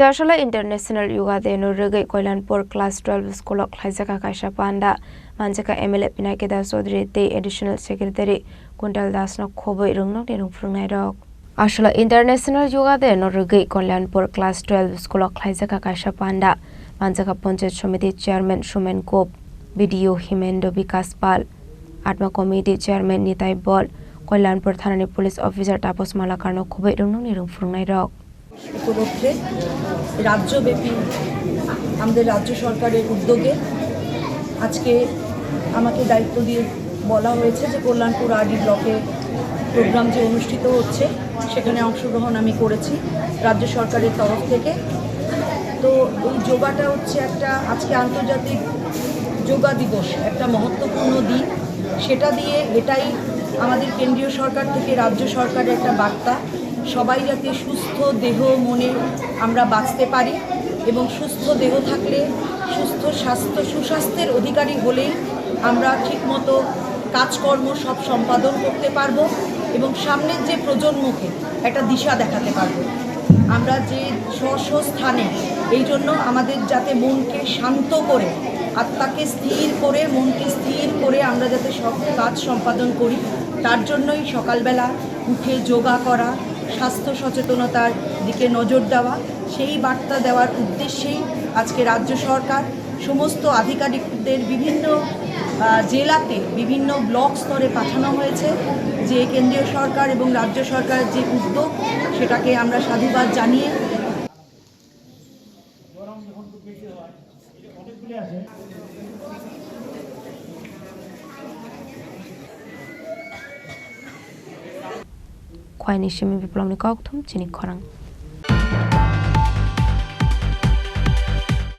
Chasalo International Yoga Day no Rwgwi Kalyanpur Class 12 School of Khlaijakha Kaisa Panda Manjaka MLA Pinakeda Sodri Day Additional Secretary Kuntal Das no Khoboi Rungno ni Rungfrungnai rok Chasalo International Yoga Day no Rwgwi Kalyanpur Class 12 School of Khlaijakha Kaisa Panda Manjaka Panchayat Samiti Chairman Sumen Kop BDO Himendo Vikas Pal Atma Committee Chairman Nitai Bol Kalyanpur Thanani Police Officer Tapos Malakar no Khoboi Rungno ni Rungfrungnai rok উপলক্ষে রাজ্যব্যাপী আমাদের রাজ্য সরকারের উদ্যোগে আজকে আমাকে দায়িত্ব দিয়ে বলা হয়েছে যে কল্যাণপুর আরডি ব্লকে প্রোগ্রাম যে অনুষ্ঠিত হচ্ছে সেখানে অংশগ্রহণ আমি করেছি রাজ্য সরকারের তরফ থেকে। তো এই যোগাটা হচ্ছে একটা আজকে আন্তর্জাতিক যোগা দিবস, একটা মহত্বপূর্ণ দিন। সেটা দিয়ে এটাই আমাদের কেন্দ্রীয় সরকার থেকে রাজ্য সরকারের একটা বার্তা, সবাই যাতে সুস্থ দেহ মনে আমরা বাঁচতে পারি এবং সুস্থ দেহ থাকলে সুস্থ সুস্বাস্থ্যের অধিকারী হলেই আমরা ঠিকমতো কাজকর্ম সব সম্পাদন করতে পারবো এবং সামনের যে প্রজন্মকে একটা দিশা দেখাতে পারবো আমরা যে স্ব স্থানে। এই জন্য আমাদের যাতে মনকে শান্ত করে আত্মাকে স্থির করে মনকে স্থির করে আমরা যাতে সব কাজ সম্পাদন করি, তার জন্যই সকালবেলা উঠে যোগা করা, স্বাস্থ্য সচেতনতার দিকে নজর দেওয়া, সেই বার্তা দেওয়ার উদ্দেশ্যেই আজকে রাজ্য সরকার সমস্ত আধিকারিকদের বিভিন্ন জেলাতে বিভিন্ন ব্লক স্তরে পাঠানো হয়েছে। যে কেন্দ্রীয় সরকার এবং রাজ্য সরকারের যে উদ্যোগ সেটাকে আমরা সাধুবাদ জানিয়ে Chini Biplom ni Chini Khorang